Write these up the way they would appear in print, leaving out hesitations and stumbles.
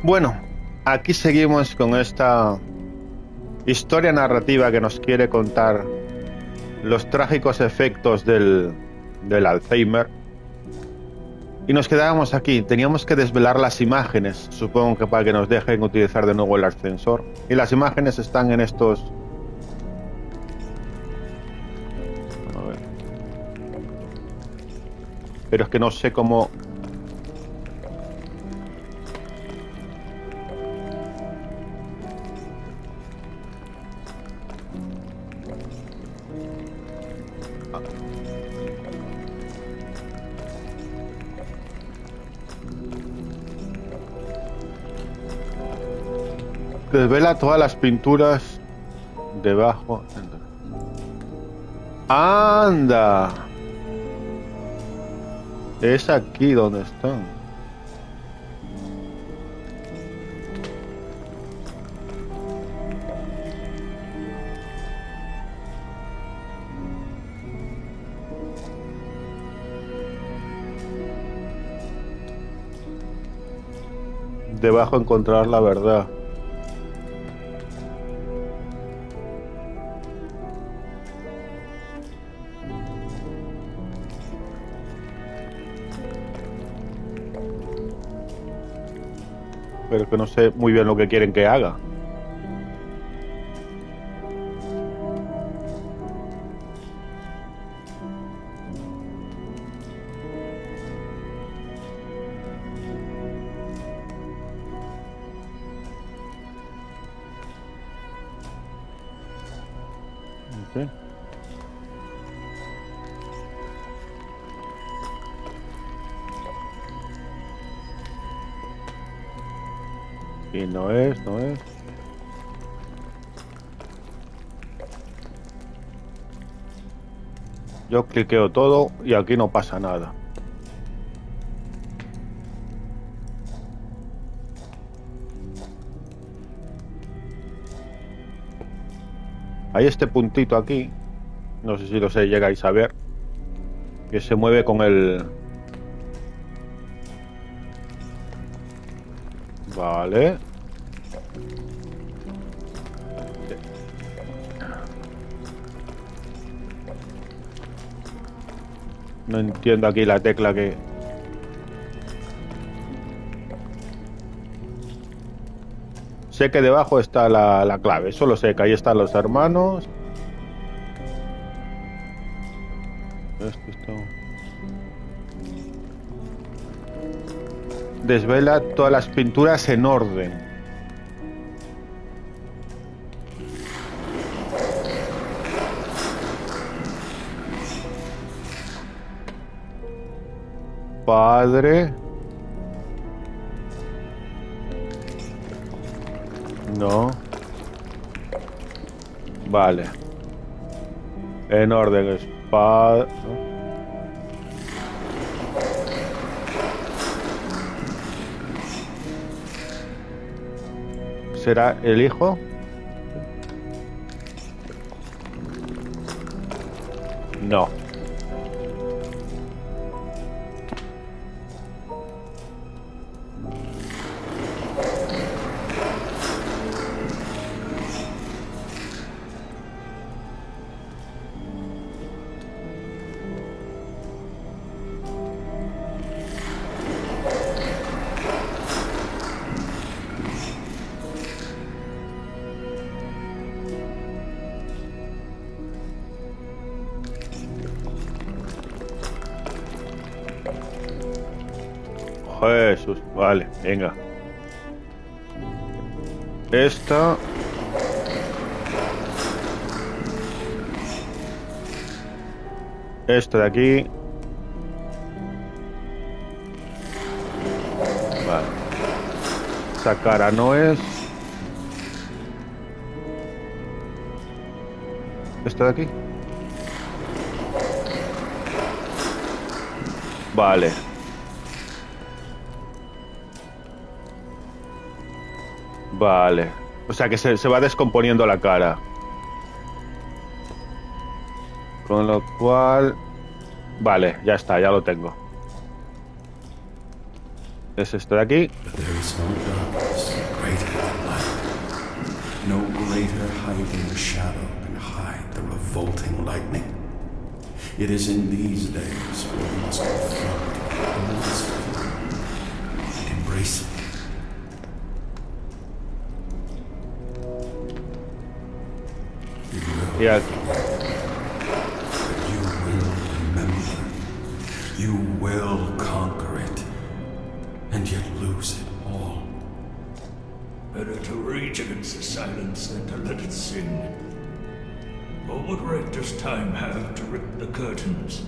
Bueno, aquí seguimos con esta historia narrativa que nos quiere contar los trágicos efectos del Alzheimer. Y nos quedábamos aquí, teníamos que desvelar las imágenes, supongo que para que nos dejen utilizar de nuevo el ascensor. Y las imágenes están en estos... A ver. Pero es que no sé cómo... Desvela todas las pinturas debajo. ¡Anda! Es aquí donde están. Debajo encontrar la verdad. Pero que no sé muy bien lo que quieren que haga. Okay. Y no es. Yo cliqueo todo y aquí no pasa nada. Hay este puntito aquí, no sé si lo llegáis a ver, que se mueve con el... Vale. No entiendo aquí la tecla que... Sé que debajo está la clave, solo sé que ahí están los hermanos. Esto está... Desvela todas las pinturas en orden. Padre. No. Vale. En orden es padre. ¿Será el hijo? No. Jesús, vale, venga. Esta. Esto de aquí. Vale. Esa cara no es. Esto de aquí. Vale. Vale. O sea que se va descomponiendo la cara. Con lo cual... Vale, ya está, ya lo tengo. Es esto de aquí. There is no darkness greater than light. No greater hiding shadow can hide the revolting lightning. It is in these days we must confront the monster and embrace it. Y aquí. You will remember. You will conquer it. And yet lose it all. Better to rage against the silence than to let it sing. But what right does time have to rip the curtains?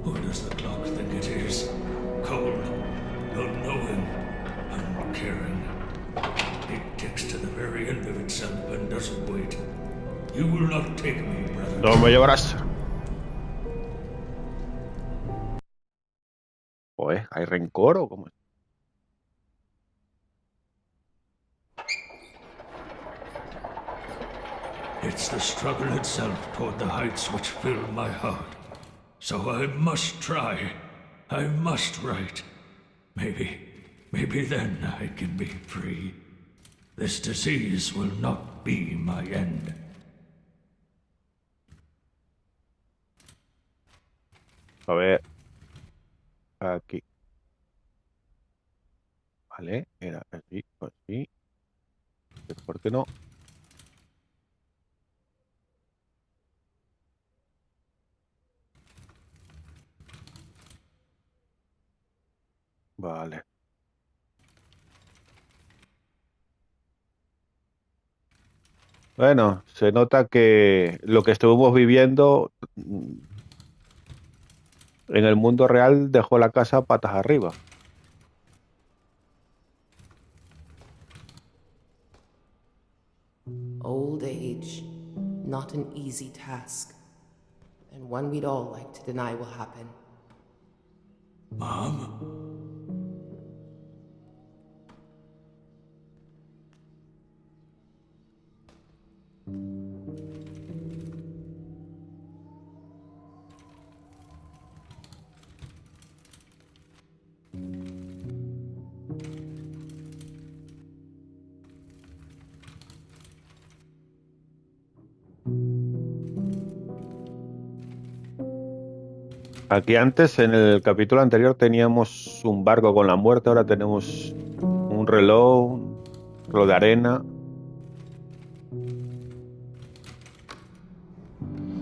Who does the clock think it is? Cold, unknowing, uncaring. It ticks to the very end of itself and doesn't wait. You will not take me, brother. No me llevarás. Oye, ¿hay rencor o cómo es? It's the struggle itself toward the heights which fill my heart. So I must try. I must write. Maybe then I can be free. This disease will not be my end. A ver. Aquí. Vale, era así, así. ¿Por qué no? Vale. Bueno, se nota que lo que estuvimos viviendo en el mundo real dejó la casa patas arriba. Old age, not an easy task, and one we'd all like to deny will happen. Mom? Aquí antes, en el capítulo anterior, teníamos un barco con la muerte, ahora tenemos un reloj de arena.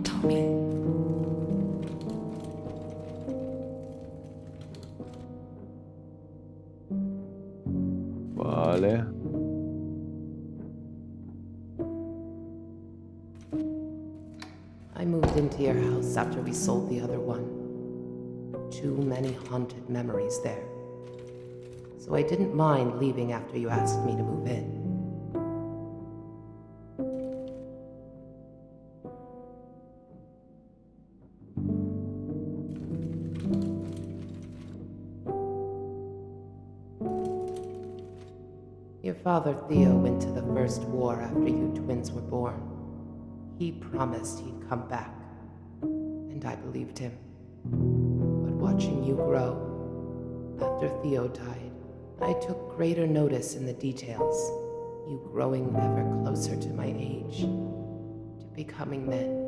Tommy. Vale. I moved into your house after we sold the other one. Too many haunted memories there. So I didn't mind leaving after you asked me to move in. Your father, Theo, went to the first war after you twins were born. He promised he'd come back, and I believed him. But watching you grow, after Theo died, I took greater notice in the details. You growing ever closer to my age, to becoming men.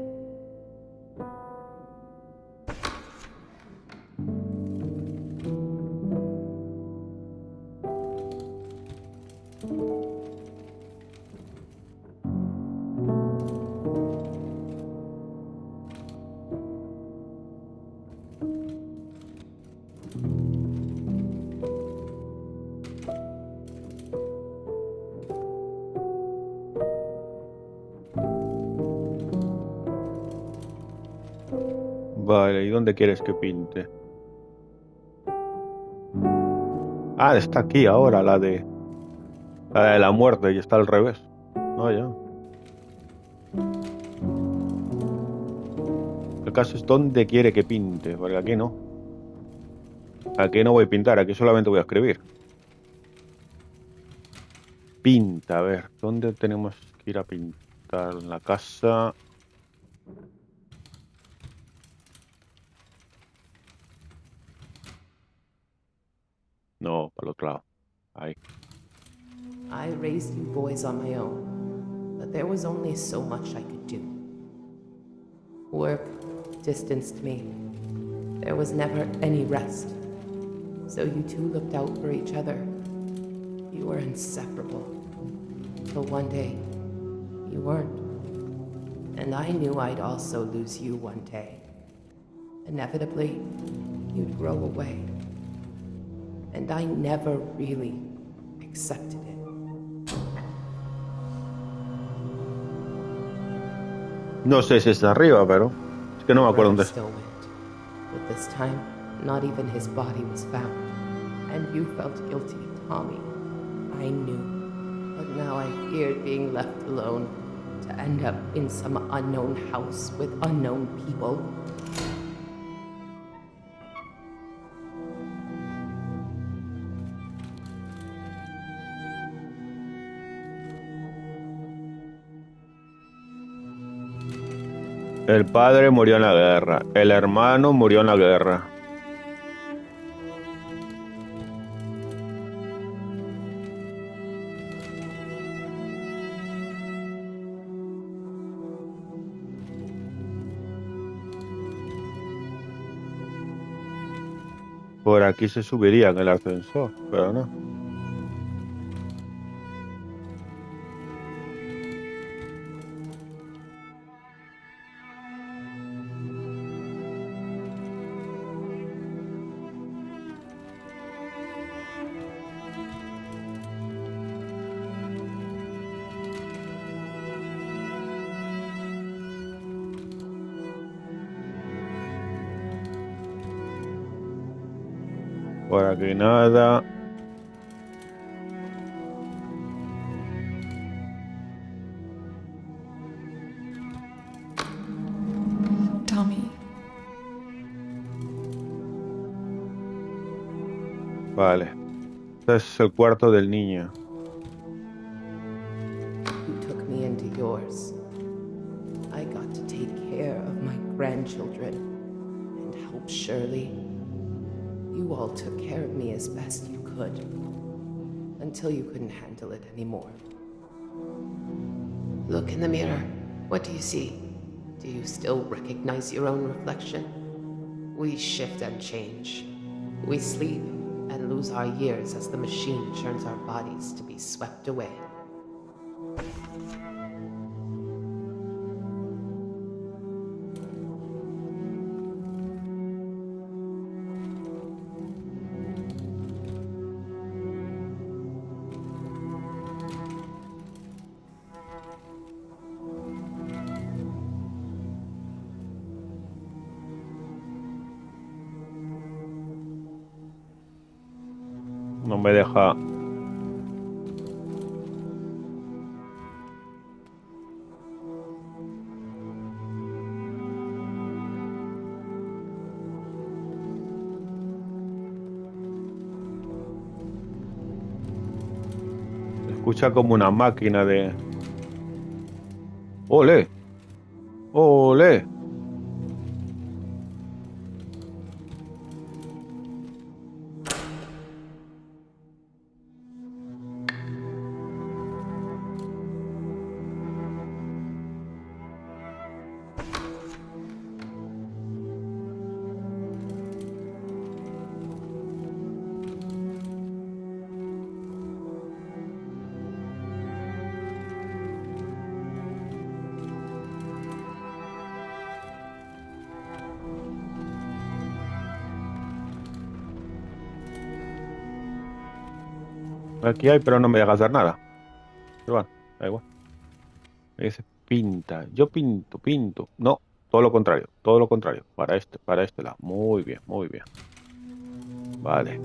Vale, ¿y dónde quieres que pinte? Ah, está aquí ahora, la de la muerte, y está al revés. Ah, ya. El caso es dónde quiere que pinte, porque aquí no. Aquí no voy a pintar, aquí solamente voy a escribir. Pinta, a ver, ¿dónde tenemos que ir a pintar la casa. No, para el otro lado. Ahí. I raised you boys on my own, but there was only so much I could do. Work distanced me. There was never any rest. So you two looked out for each other. You were inseparable. Till one day, you weren't. And I knew I'd also lose you one day. Inevitably, you'd grow away. And I never really accepted it. No sé si es arriba, pero es que no me acuerdo dónde Brother es. still went. But this time, not even his body was found. And you felt guilty, Tommy. I knew. But now I feared being left alone, to end up in some unknown house with unknown people. El padre murió en la guerra. El hermano murió en la guerra. Por aquí se subiría en el ascensor, pero no. Por aquí nada. Tommy, Vale. Este es el cuarto del niño. You took me into yours. I got to take care of my grandchildren and help Shirley. You all took care of me as best you could, until you couldn't handle it anymore. Look in the mirror. What do you see? Do you still recognize your own reflection? We shift and change. We sleep and lose our years as the machine churns our bodies to be swept away. No me deja. Se escucha como una máquina de. ¡Ole! ¡Ole! Aquí hay, pero no me deja hacer nada. Pero bueno, da igual. Me dice pinta. Yo pinto, pinto. No, todo lo contrario, todo lo contrario. Para este lado. Muy bien, muy bien. Vale.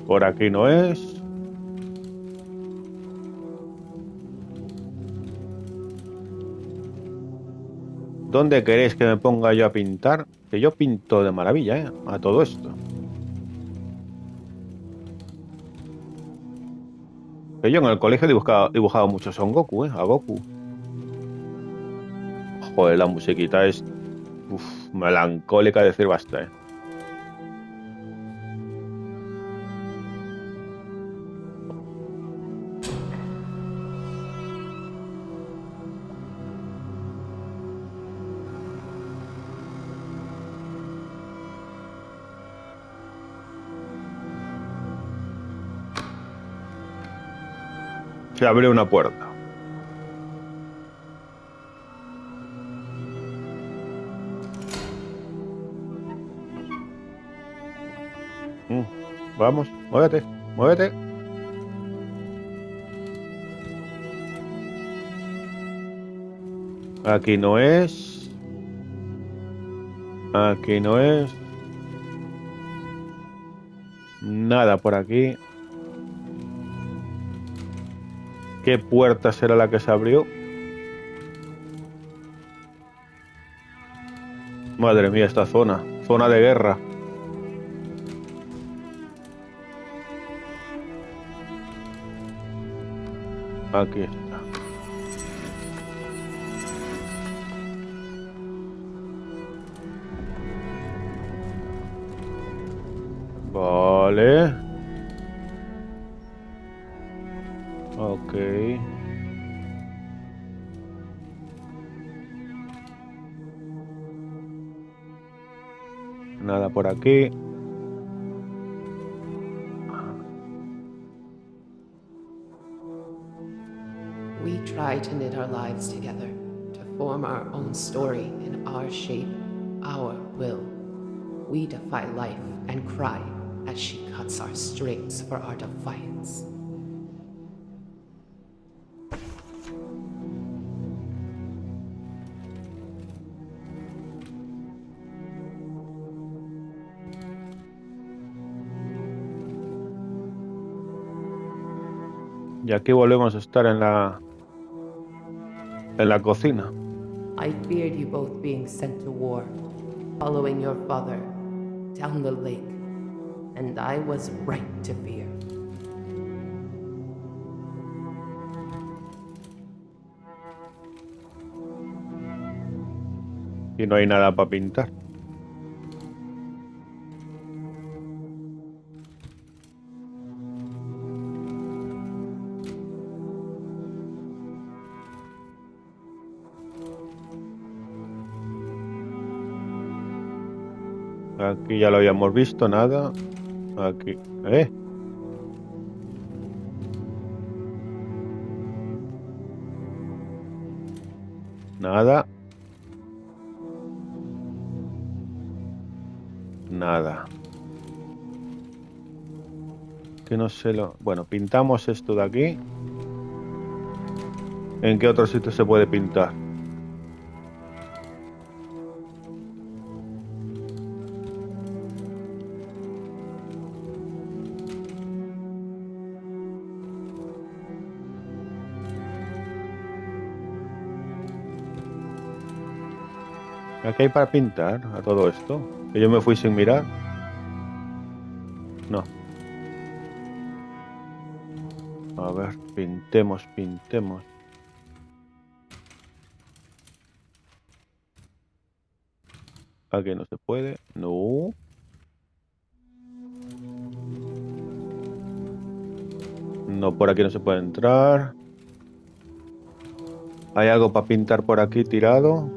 Por aquí no es. ¿Dónde queréis que me ponga yo a pintar? Que yo pinto de maravilla, ¿eh? A todo esto. Que yo en el colegio dibujaba mucho Son Goku, ¿eh? A Goku. Joder, la musiquita es... Uf, melancólica decir basta, ¿eh? Se abre una puerta. Vamos, muévete, muévete. Aquí no es. Aquí no es. Nada por aquí. ¿Qué puerta será la que se abrió? Madre mía, esta zona. Zona de guerra. Aquí está. Vale. Ok. Nada por aquí. We try to knit our lives together, to form our own story in our shape, our will. We defy life and cry as she cuts our strings for our defiance. Y aquí volvemos a estar en la cocina. I feared you both being sent to war, following your father down the lake, and I was right to fear. Y no hay nada para pintar. Aquí ya lo habíamos visto, nada. Aquí, nada. Nada. Que no sé lo... Bueno, pintamos esto de aquí. ¿En qué otro sitio se puede pintar? ¿Aquí hay para pintar a todo esto? Que yo me fui sin mirar. No. A ver, pintemos, pintemos. Aquí no se puede. No. No, por aquí no se puede entrar. ¿Hay algo para pintar por aquí tirado?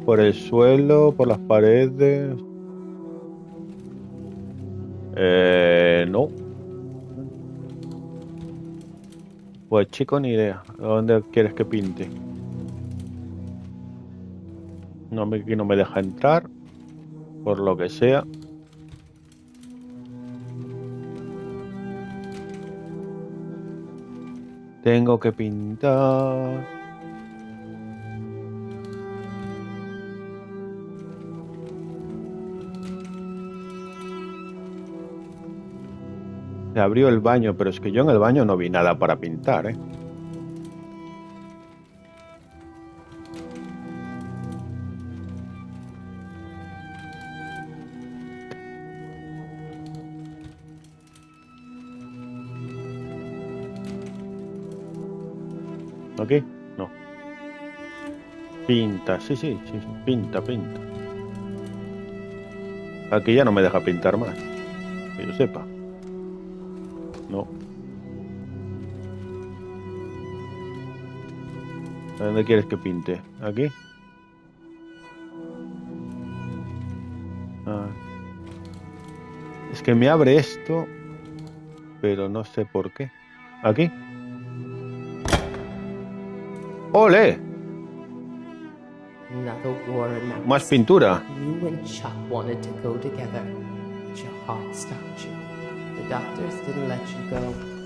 Por el suelo, por las paredes. No. Pues chico, ni idea. ¿Dónde quieres que pinte? No, aquí no me deja entrar. Por lo que sea. Tengo que pintar. Se abrió el baño, pero es que yo en el baño no vi nada para pintar, ¿eh? ¿Aquí? No. Pinta, sí, pinta. Aquí ya no me deja pintar más, que yo sepa. No. ¿A dónde quieres que pinte? ¿Aquí? Ah. Es que me abre esto, pero no sé por qué. ¿Aquí? ¡Ole! Another war Más announced. pintura. You and Chuck wanted to go together, but your heart stopped you. The doctors didn't let you go.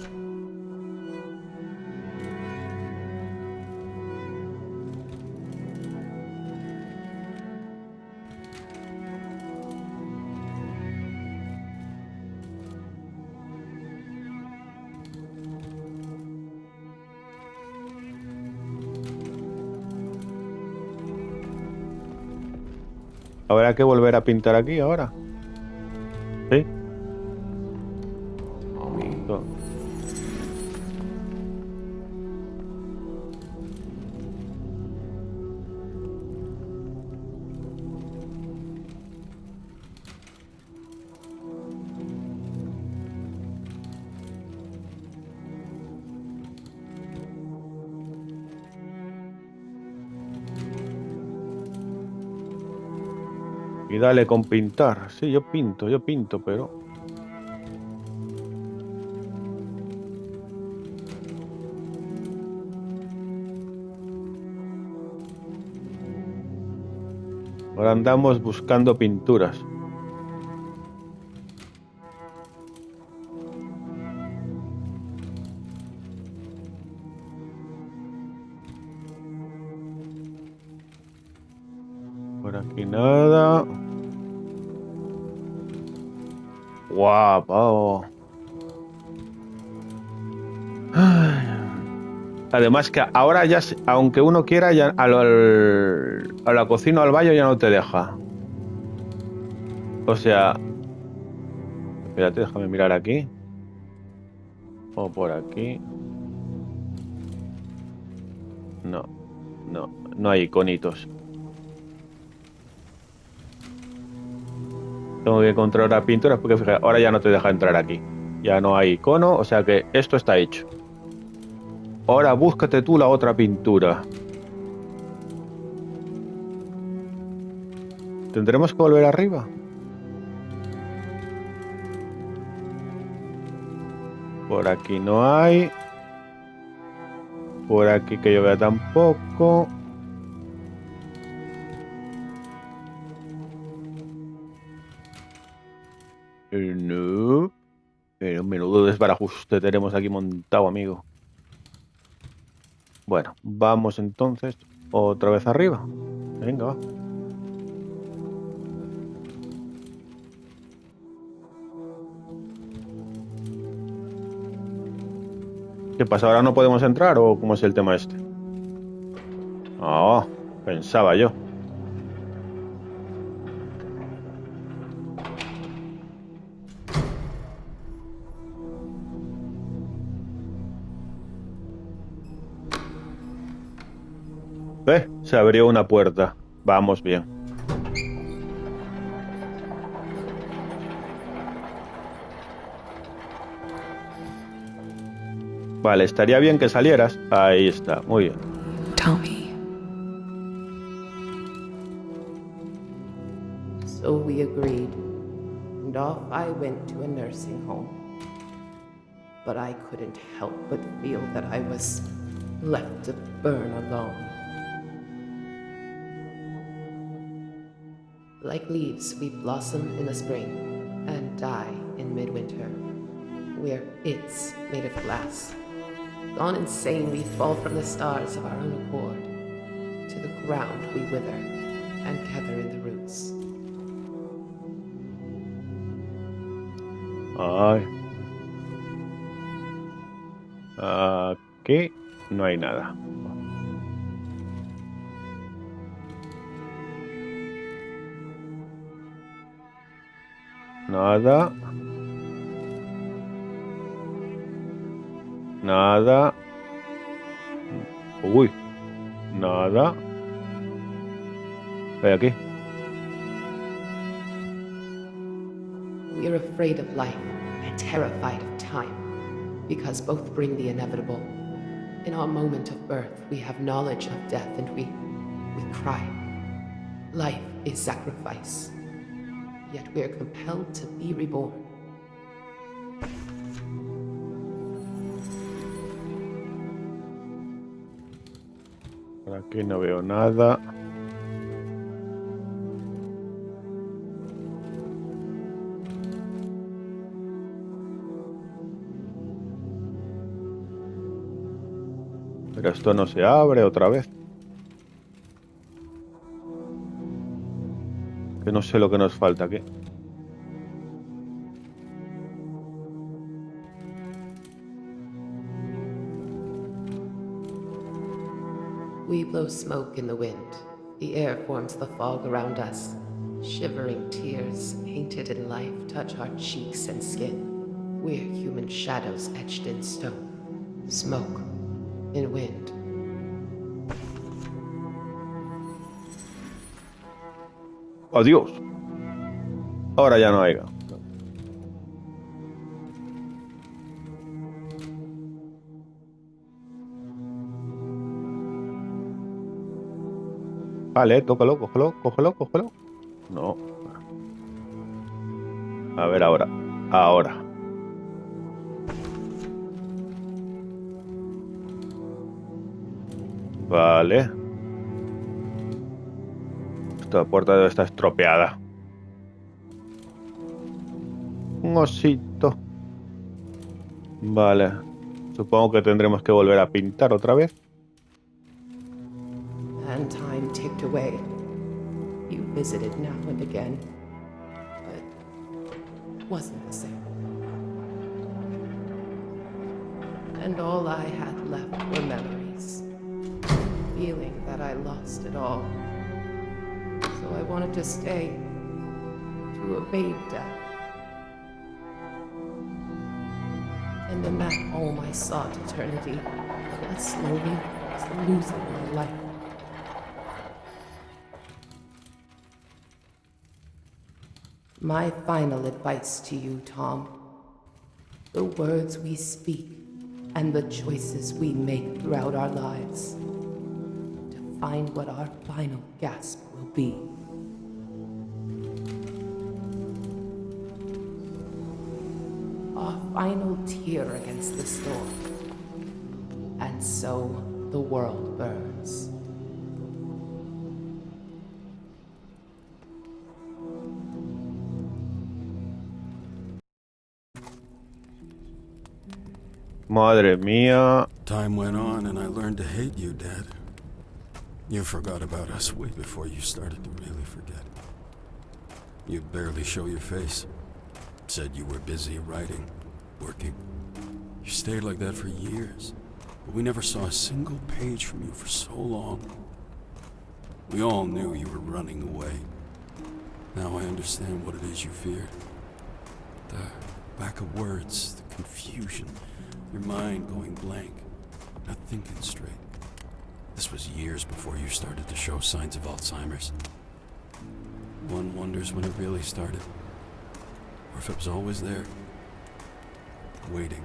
Habrá que volver a pintar aquí ahora. ¿Sí? No. Y dale con pintar. Sí, yo pinto, pero... Ahora andamos buscando pinturas. Por aquí nada. Guapo. Ay. Además que ahora ya, aunque uno quiera, ya a la cocina o al baño ya no te deja. O sea, espérate, déjame mirar aquí. O por aquí. No hay iconitos. Tengo que encontrar ahora pinturas porque fíjate, ahora ya no te deja entrar aquí. Ya no hay icono, o sea que esto está hecho. Ahora búscate tú la otra pintura. ¿Tendremos que volver arriba? Por aquí no hay. Por aquí que yo vea tampoco. No. Pero menudo desbarajuste tenemos aquí montado, amigo. Bueno, vamos entonces otra vez arriba. Venga, va. ¿Qué pasa? ¿Ahora no podemos entrar o cómo es el tema este? Ah, pensaba yo. Se abrió una puerta. Vamos bien. Vale, estaría bien que salieras. Ahí está, muy bien. Tommy. So we agreed, and off I went to a nursing home. But I couldn't help but feel that I was left to burn alone. Like leaves, we blossom in the spring and die in midwinter. We're it's made of glass. Gone insane, we fall from the stars of our own accord. To the ground we wither and gather in the roots. Ay. Aquí no hay nada. Nada. Uy, nada. Hay aquí. We're afraid of life and terrified of time, because both bring the inevitable. In our moment of birth, we have knowledge of death and we cry. Life is sacrifice, yet we're compelled to be reborn. Por aquí no veo nada. Pero esto no se abre otra vez. Que no sé lo que nos falta aquí. We blow smoke in the wind. The air forms the fog around us. Shivering tears, painted in life, touch our cheeks and skin. We're human shadows etched in stone. Smoke in wind. Adiós. Ahora ya no hay. Vale, tócalo, cógelo. No. A ver ahora. Ahora. Vale. Esta puerta debe estar estropeada. Un osito. Vale. Supongo que tendremos que volver a pintar otra vez. And time ticked away. You visited now and again, but it wasn't the same. And all I had left were memories, feeling that I lost it all. So I wanted to stay, to evade death. And in that home I sought eternity, but slowly was losing my life. My final advice to you, Tom. The words we speak and the choices we make throughout our lives define what our final gasp will be. Our final tear against the storm. And so the world burns. Madre mía. Time went on and I learned to hate you, Dad. You forgot about us way before you started to really forget. You'd barely show your face. Said you were busy writing, working. You stayed like that for years, but we never saw a single page from you for so long. We all knew you were running away. Now I understand what it is you feared. The lack of words, the confusion, your mind going blank, not thinking straight. This was years before you started to show signs of Alzheimer's. One wonders when it really started, or if it was always there, waiting.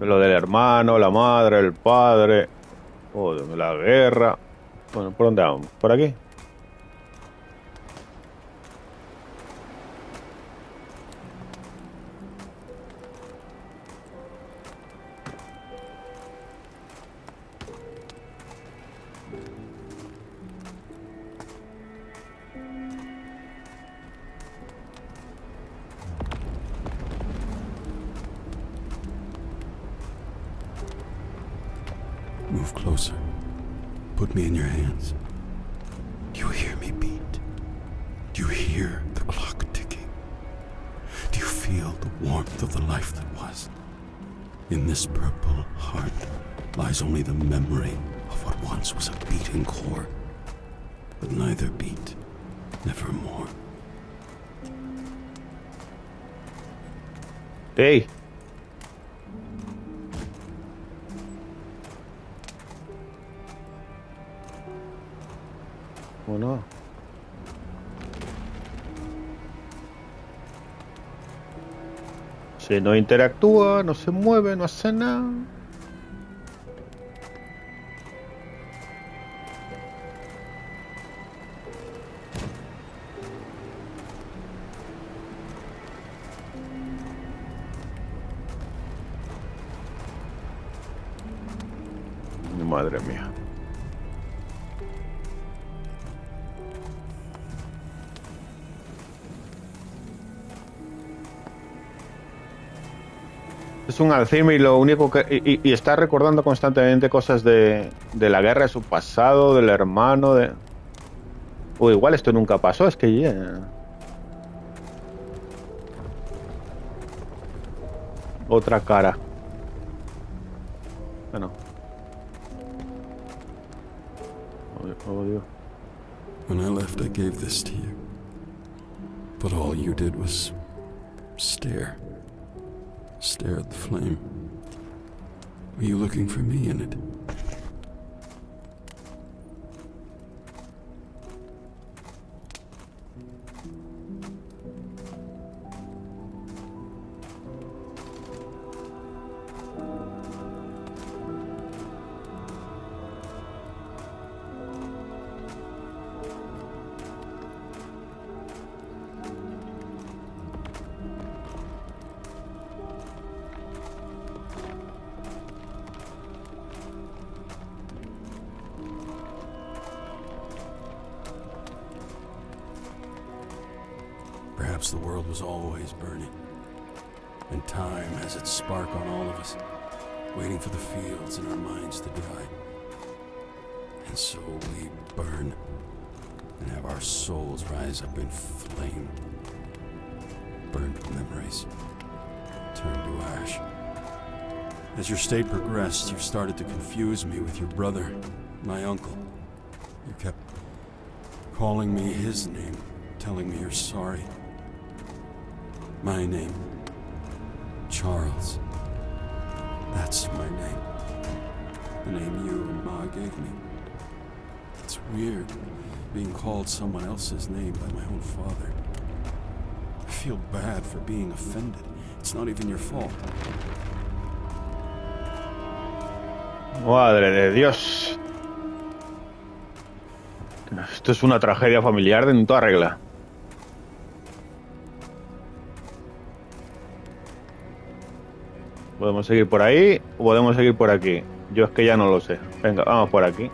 Lo del hermano, la madre, el padre. Oh, la guerra. Bueno, ¿por dónde vamos? ¿Por aquí? Move closer. Put me in your hands. Do you hear me beat? Do you hear the clock ticking? Do you feel the warmth of the life that was? In this purple heart lies only the memory of what once was a beating core. But neither beat, nevermore. ¡Ey! Bueno. Si no interactúa, no se mueve, no hace nada. Madre mía. Es un Alzheimer y lo único que... Y está recordando constantemente cosas de la guerra, de su pasado, del hermano, de... O igual esto nunca pasó, es que ya... Otra cara. Bueno. Oh, Dios. When I left, I gave this to you. But all you did was stare. Stare at the flame. Were you looking for me in it? Perhaps the world was always burning, and time has its spark on all of us, waiting for the fields in our minds to dry. And so we burn, and have our souls rise up in flame. Burnt memories, turned to ash. As your state progressed, you started to confuse me with your brother, my uncle. You kept calling me his name, telling me you're sorry. My name, Charles. That's my name. The name you and Ma gave me. It's weird, being called someone else's name by my own father. I feel bad for being offended. It's not even your fault. Madre de Dios. Esto es una tragedia familiar de toda regla. Podemos seguir por ahí o podemos seguir por aquí. Yo es que ya no lo sé. Venga, vamos por aquí.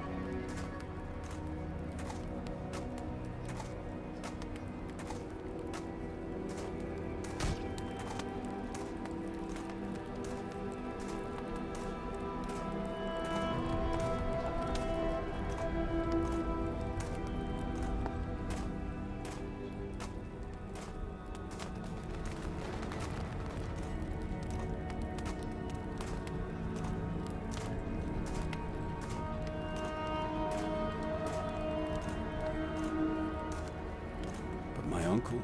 Uncle.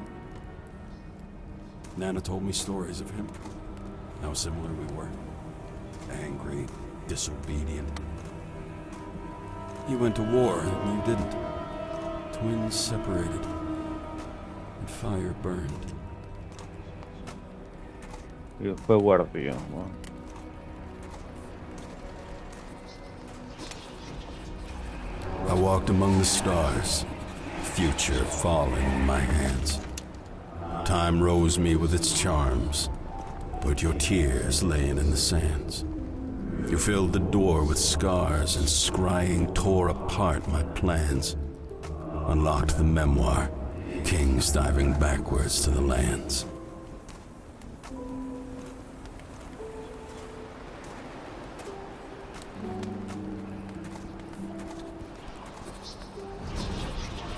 Nana told me stories of him. How similar we were. Angry, disobedient. He went to war and you didn't. Twins separated. And fire burned. Y fue guardia, ¿no? I walked among the stars. Future falling in my hands. Time rose me with its charms, but your tears laying in the sands. You filled the door with scars and scrying tore apart my plans. Unlocked the memoir, kings diving backwards to the lands.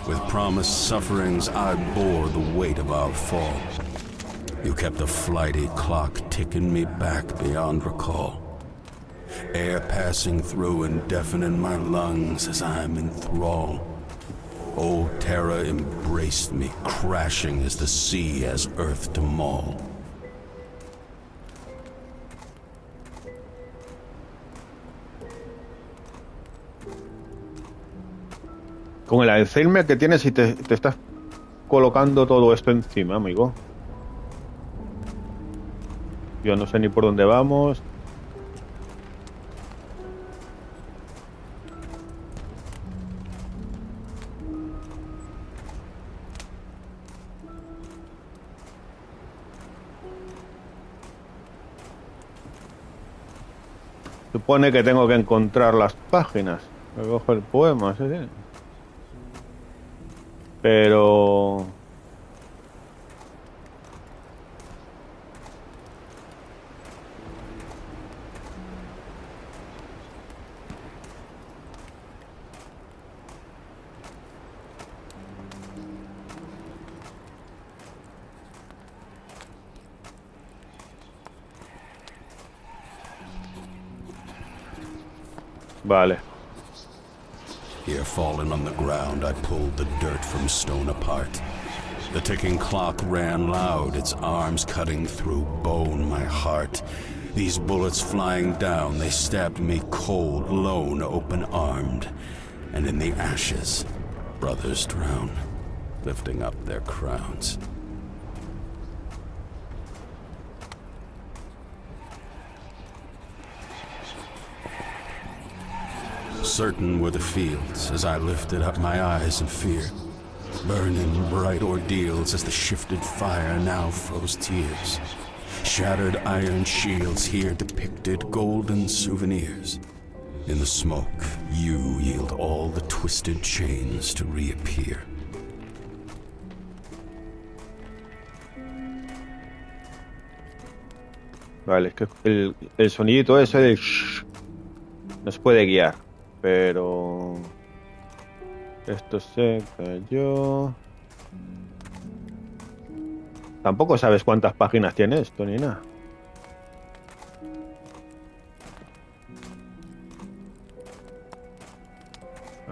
With promised sufferings, I bore the weight of our fall. You kept a flighty clock ticking me back beyond recall. Air passing through and deafening my lungs as I'm in thrall. Old terror embraced me, crashing as the sea has earth to maul. Con el Alzheimer que tienes y te estás colocando todo esto encima, amigo. Yo no sé ni por dónde vamos. Supone que tengo que encontrar las páginas. Me cojo el poema, sí, sí. Pero... Vale. Here, fallen on the ground, I pulled the dirt from stone apart. The ticking clock ran loud, its arms cutting through bone, my heart. These bullets flying down, they stabbed me cold, lone, open-armed. And in the ashes, brothers drown, lifting up their crowns. Certain were the fields as I lifted up my eyes in fear. Burning bright ordeals as the shifted fire now froze tears. Shattered iron shields here depicted golden souvenirs. In the smoke, you yield all the twisted chains to reappear. Vale, es que el sonidito ese del shh nos puede guiar. Pero... esto se cayó... Tampoco sabes cuántas páginas tiene esto, ni nada.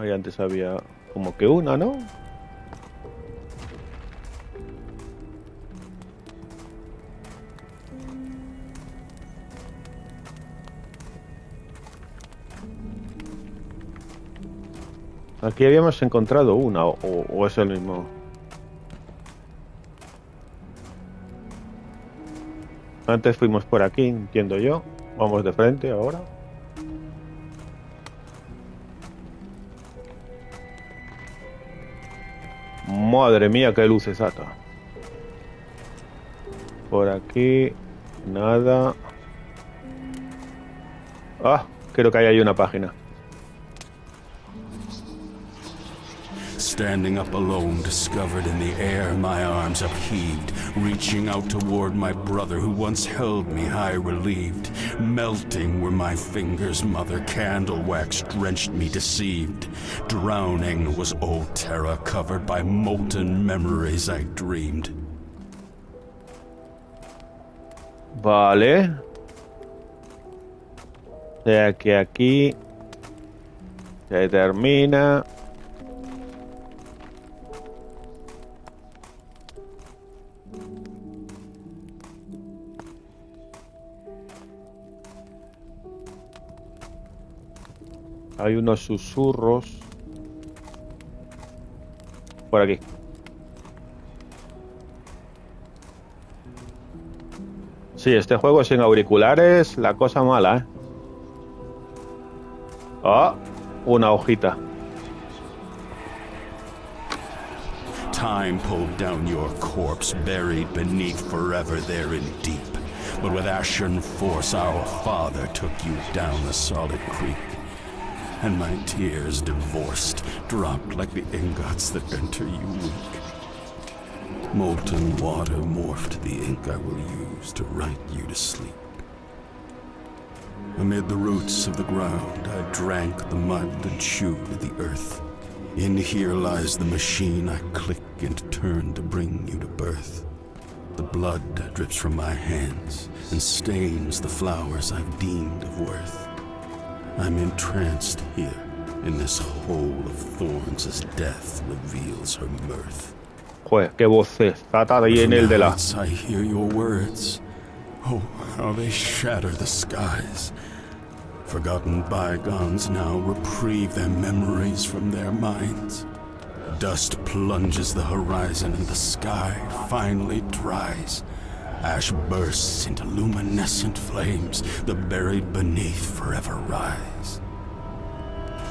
Ahí antes había como que una, ¿no? Aquí habíamos encontrado una, o es el mismo. Antes fuimos por aquí, entiendo yo. Vamos de frente ahora. Madre mía, qué luz exacta. Por aquí, nada. Ah, creo que ahí hay una página. Standing up alone, discovered in the air, my arms upheaved, reaching out toward my brother who once held me high relieved. Melting were my fingers, mother candle wax drenched me deceived. Drowning was old terror covered by molten memories I dreamed. Vale. O sea que aquí se termina. Hay unos susurros por aquí. Sí, este juego sin auriculares, la cosa mala, ¿eh? Ah, una hojita. Time pulled down your corpse, buried beneath forever there in deep. But with ashen force our father took you down the solid creek. And my tears, divorced, dropped like the ingots that enter you weak. Molten water morphed the ink I will use to write you to sleep. Amid the roots of the ground, I drank the mud and chewed the earth. In here lies the machine I click and turn to bring you to birth. The blood drips from my hands and stains the flowers I've deemed of worth. I'm entranced here in this hole of thorns as death reveals her mirth. Joder, qué voces. Trata ahí en el de la... I hear your words. Oh, how they shatter the skies. Forgotten bygones now reprieve their memories from their minds. Dust plunges the horizon and the sky finally dries. Ash bursts into luminescent flames. The buried beneath forever rise.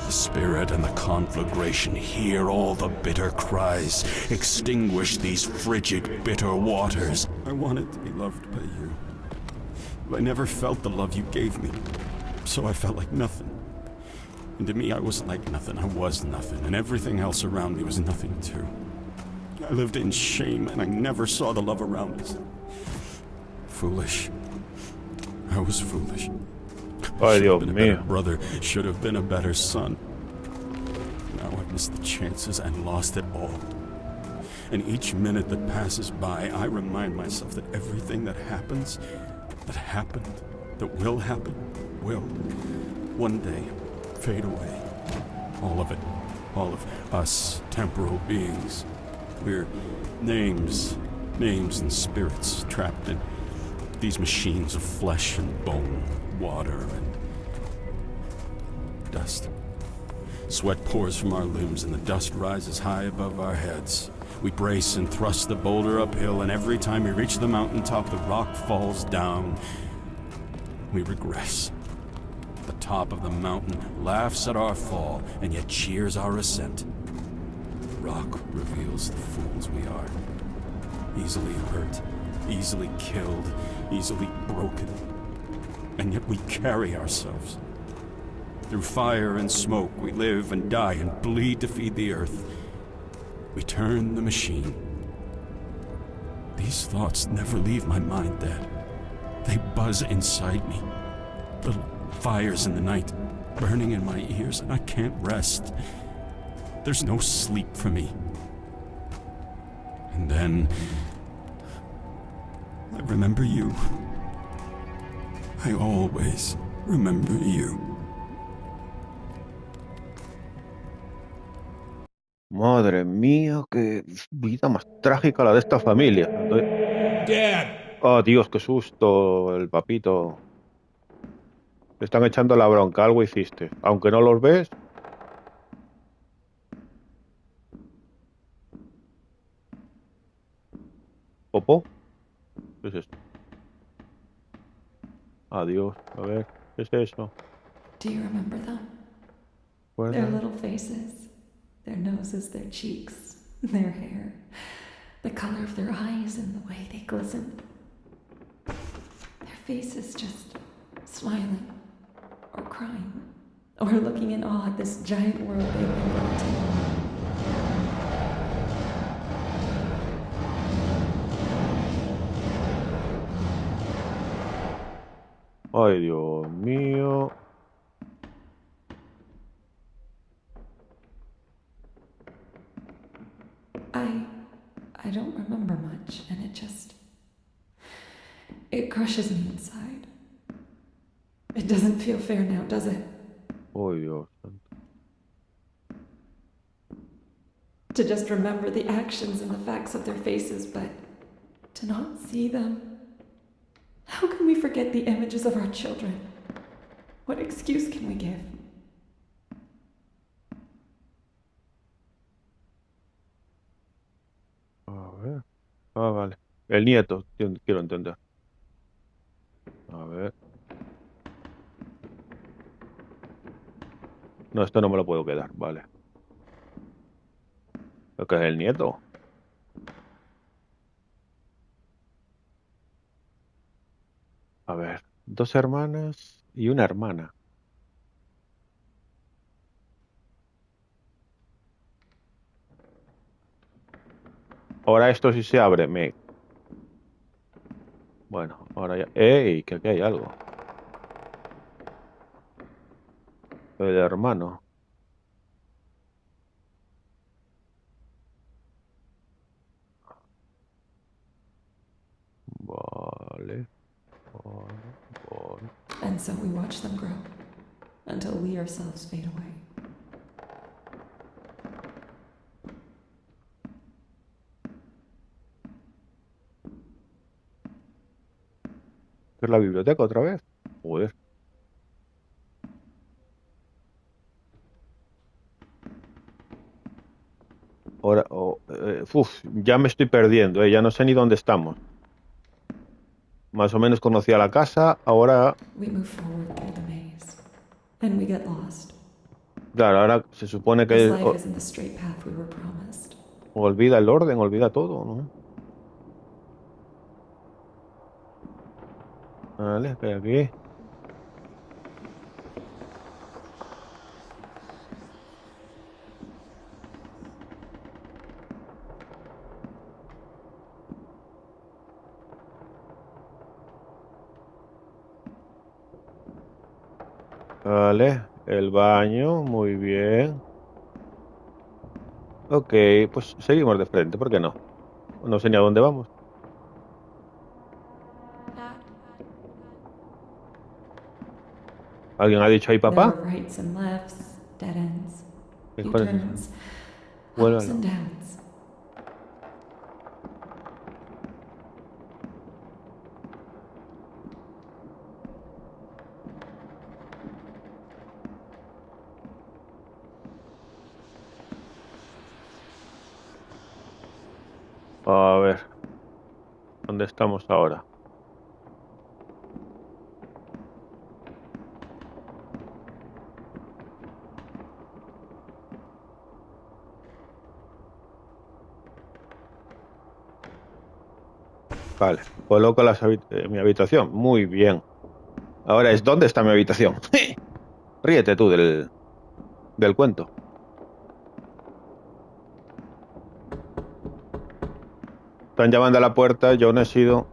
The spirit and the conflagration hear all the bitter cries. Extinguish these frigid, bitter waters. I wanted to be loved by you. I never felt the love you gave me, so I felt like nothing. And to me, I was like nothing. I was nothing, and everything else around me was nothing too. I lived in shame, and I never saw the love around us. Foolish. I was foolish. Ay, Should have Dios been a better mío. brother. Should have been a better son. Now I've missed the chances and lost it all. And each minute that passes by, I remind myself that everything that happens, that happened, that will happen, will one day fade away. All of it. All of us temporal beings. We're names and spirits trapped in these machines of flesh and bone, water and dust. Sweat pours from our limbs and the dust rises high above our heads. We brace and thrust the boulder uphill, and every time we reach the mountaintop, the rock falls down. We regress. The top of the mountain laughs at our fall, and yet cheers our ascent. The rock reveals the fools we are. Easily hurt, easily killed, easily broken. And yet we carry ourselves. Through fire and smoke, we live and die and bleed to feed the earth. We turn the machine. These thoughts never leave my mind, Dad. They buzz inside me. Little fires in the night, burning in my ears, and I can't rest. There's no sleep for me. And then I remember you. I always remember you. Madre mía, qué vida más trágica la de esta familia. Dad! Oh, Dios, qué susto, el papito. Te están echando la bronca, algo hiciste. Aunque no los ves. ¿Popo? ¿Qué es esto? Adiós, a ver, ¿qué es eso? Do you remember them? Their little faces, their noses, their cheeks, their hair, the color of their eyes and the way they glistened. Their faces just smiling, or crying, or looking in awe at this giant world they've been brought to. Ay, Dios mío. I don't remember much, and it crushes me inside. It doesn't feel fair now, does it? Ay, Dios. To just remember the actions and the facts of their faces, but to not see them. How can we forget the images of our children? What excuse can we give? A ver. Ah, vale. El nieto, quiero entender. A ver. No, esto no me lo puedo quedar, vale. ¿Lo que es el nieto? A ver, 2 hermanas y una hermana. Ahora esto sí se abre, Bueno, ahora ya... ¡Ey! Que aquí hay algo. El hermano. Vale. Vale. And so we watch them grow until we ourselves fade away. ¿Qué es la biblioteca otra vez? Joder. Ahora, ya me estoy perdiendo, ya no sé ni dónde estamos. Más o menos conocía la casa, ahora... We move forward through the maze, and we get lost. Claro, ahora se supone This que life isn't the straight path we were promised. olvida el orden, olvida todo, ¿no? Vale, que aquí. Vale, el baño, muy bien. Ok, pues seguimos de frente, ¿por qué no? No sé ni a dónde vamos. ¿Alguien ha dicho ahí There are papá? rights and lefts, dead ends, ¿Qué cojones es eso? U-turns, ups and Vuélvalo. downs. A ver, ¿dónde estamos ahora? Vale, coloco mi habitación. Muy bien. Ahora es, ¿dónde está mi habitación? Ríete tú del cuento. Están llamando a la puerta, yo no he sido...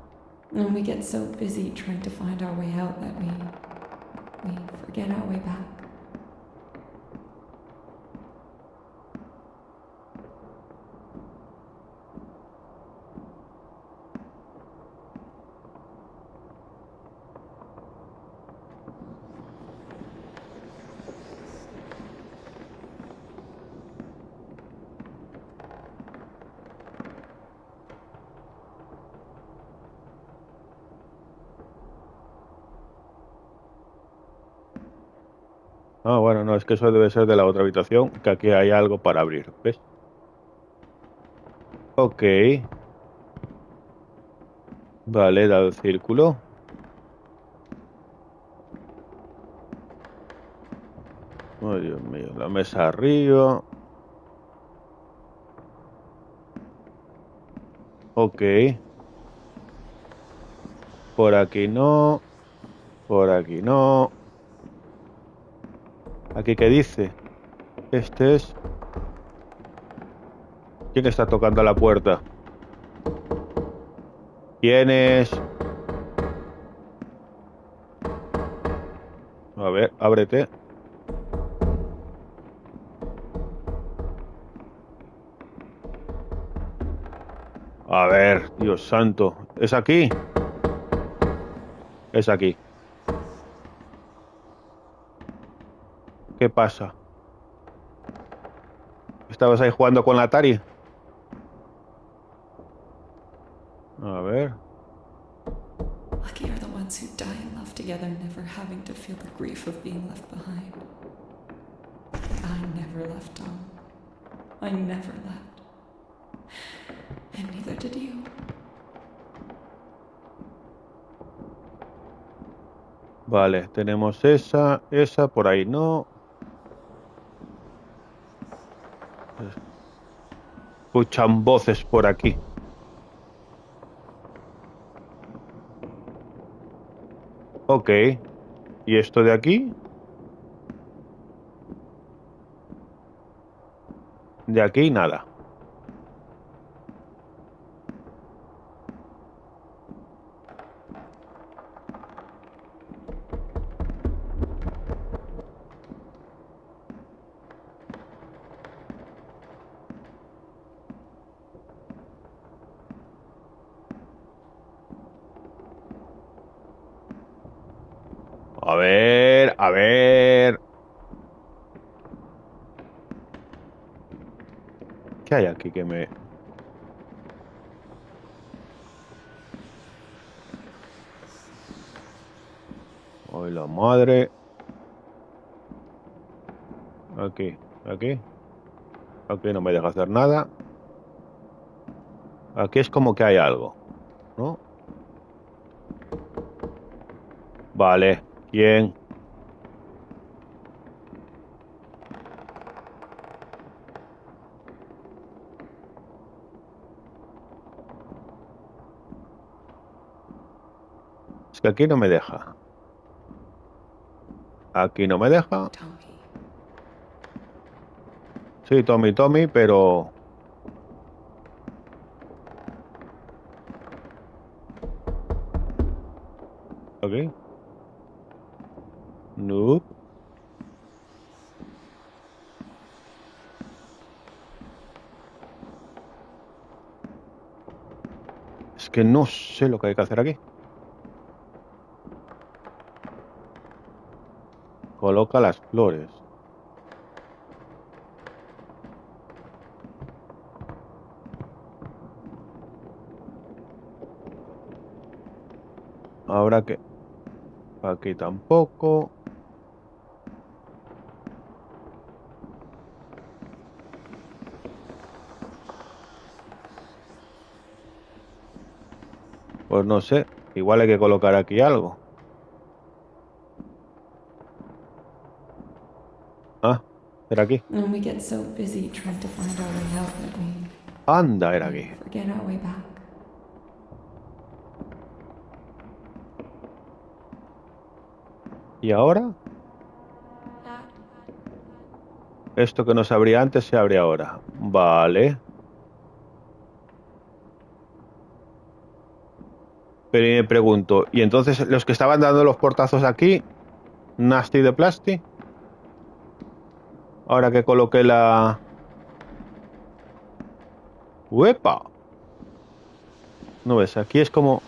And we get so busy trying to find our way out that we forget our way back. Ah, bueno, no, es que eso debe ser de la otra habitación, que aquí hay algo para abrir, ¿ves? Ok. Vale, da el círculo. Oh, Dios mío, la mesa arriba. Ok. Por aquí no. Por aquí no. ¿Aquí qué dice? Este es... ¿Quién está tocando la puerta? ¿Quién es? A ver, ábrete. A ver, Dios santo. ¿Es aquí? Es aquí. ¿Qué pasa? ¿Estabas ahí jugando con la Atari? A ver. Lucky are the ones who die and love together, never having to feel the grief of being left behind. I never left, Tom. I never left. And neither did you. Vale, tenemos esa, por ahí no. Escuchan voces por aquí. Ok. ¿Y esto de aquí? De aquí nada. A ver, a ver. ¿Qué hay aquí que me... Ay, la madre. Aquí, aquí. Aquí no me deja hacer nada. Aquí es como que hay algo, ¿no? Vale. ¿Quién? Es que aquí no me deja. Aquí no me deja. Tommy. Sí, Tommy, Tommy, pero... Ok. No. Es que no sé lo que hay que hacer aquí. Coloca las flores. Ahora que... Aquí tampoco. Pues no sé. Igual hay que colocar aquí algo. Ah, era aquí. And we get so busy trying to find our way out that we Anda, era aquí. forget our way back. ¿Y ahora? Esto que no se abría antes se abre ahora. Vale. Pero me pregunto, ¿y entonces los que estaban dando los portazos aquí, nasty de plasti? Ahora que coloqué la... ¡Uepa! No ves, aquí es como...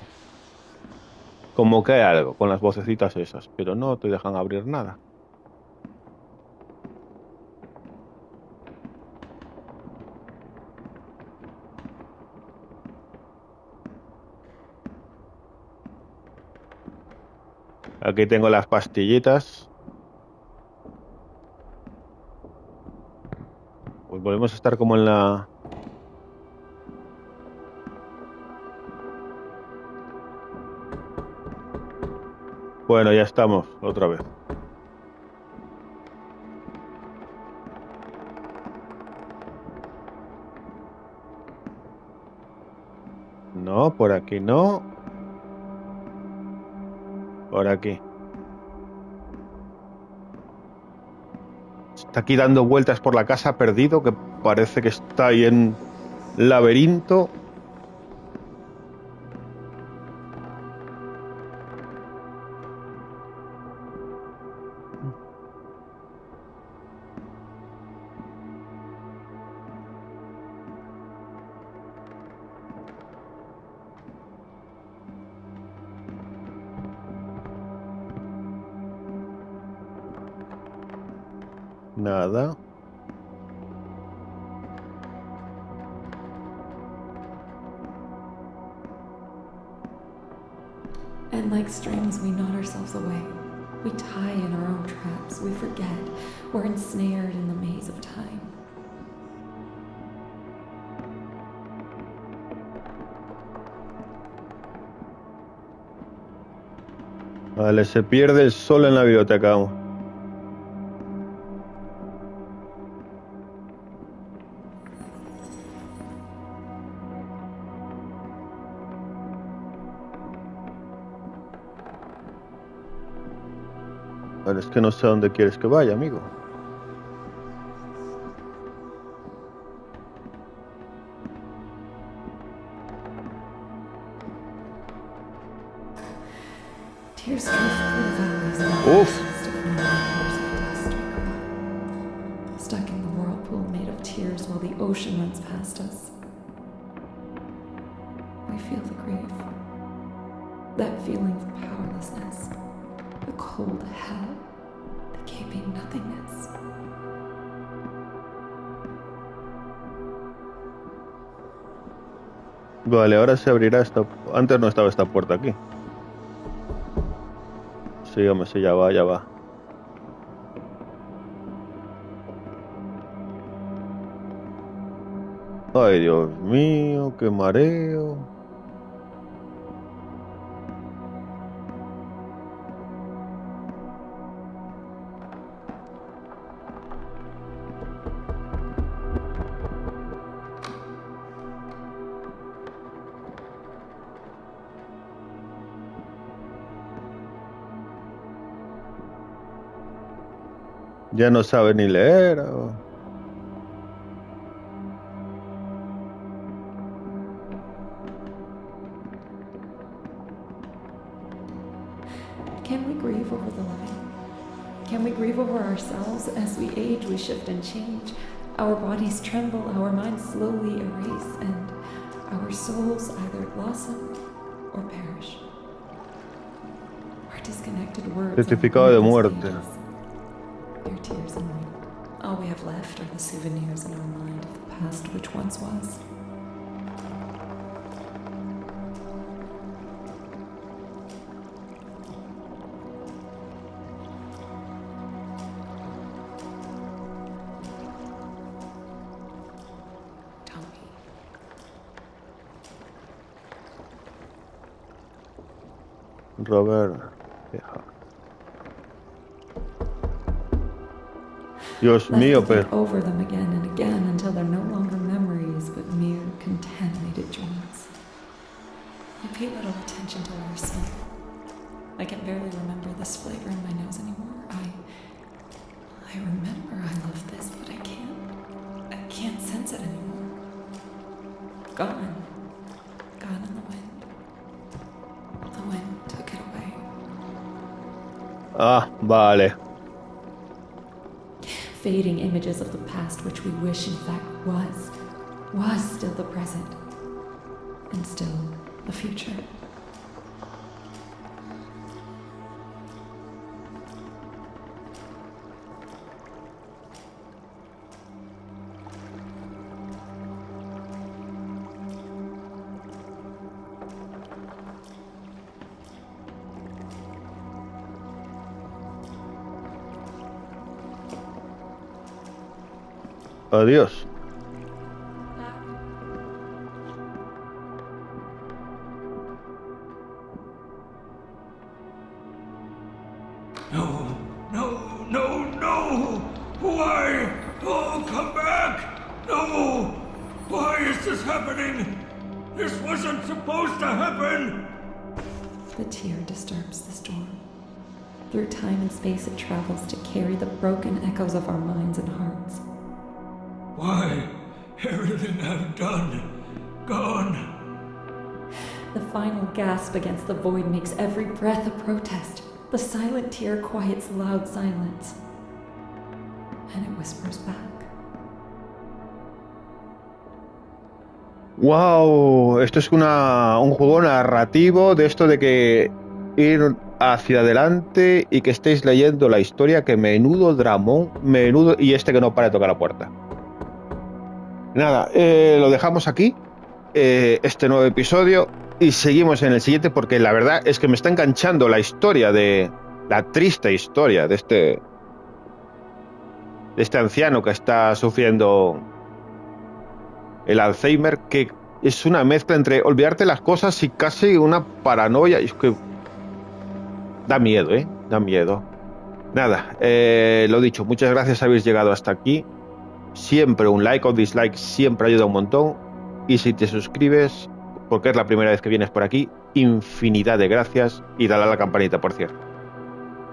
Como que hay algo con las vocecitas esas, pero no te dejan abrir nada. Aquí tengo las pastillitas. Pues volvemos a estar como en la... Bueno, ya estamos, otra vez. No, por aquí no. Por aquí. Está aquí dando vueltas por la casa perdido, que parece que está ahí en laberinto. Nada. And like strings, we knot ourselves away. We tie in our own traps. We forget. We're ensnared in the maze of time. Vale, se pierde el sol en la biblioteca. Vale, es que no sé a dónde quieres que vaya, amigo. Tears trace through the valleys and Uf. valleys to form layers of dust we cry. Stuck in the whirlpool made of tears while the ocean runs past us. We feel the grief. That feeling of powerlessness. The cold hell. The gaping nothingness. Vale, ahora se abrirá esta... Antes no estaba esta puerta aquí. Sí, hombre, sí, ya va, ya va. Ay, Dios mío, qué mareo. Ya no sabe ni leer. Can we grieve over the living? Can we grieve over ourselves? As we age, we shift and change. Our bodies tremble, our minds slowly erase, and our souls either blossom or perish. Our disconnected words. Certificado de muerte. Your tears and mine. All we have left are the souvenirs in our mind of the past which once was. Robert. Dios mío, pero... over them again and again until they're no longer memories but mere contaminated dreams. I pay little attention to their smell. I can barely remember this flavor in my nose anymore. I remember I love this, but I can't sense it anymore. Gone in the wind. The wind took it away. Ah, vale. Fading images of the past which we wish in fact was still the present, and still the future. Adiós. No, no, no, no! Why? Oh, come back! No! Why is this happening? This wasn't supposed to happen! The tear disturbs the storm. Through time and space it travels to carry the broken echoes of our minds and hearts. Why? Everything I've done, gone. The final gasp against the void makes every breath a protest. The silent tear quiets loud silence. And it whispers back. Wow, esto es un juego narrativo de esto de que ir hacia adelante y que estéis leyendo la historia, que menudo dramón, menudo, y este que no para de tocar la puerta. Nada, lo dejamos aquí, este nuevo episodio, y seguimos en el siguiente, porque la verdad es que me está enganchando la historia la triste historia de este anciano que está sufriendo el Alzheimer, que es una mezcla entre olvidarte las cosas y casi una paranoia. Es que da miedo, da miedo. Nada, lo dicho, muchas gracias por haber llegado hasta aquí. Siempre un like o dislike siempre ayuda un montón, y si te suscribes porque es la primera vez que vienes por aquí, infinidad de gracias, y dale a la campanita, por cierto.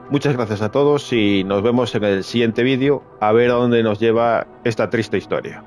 Muchas gracias a todos y nos vemos en el siguiente vídeo, a ver a dónde nos lleva esta triste historia.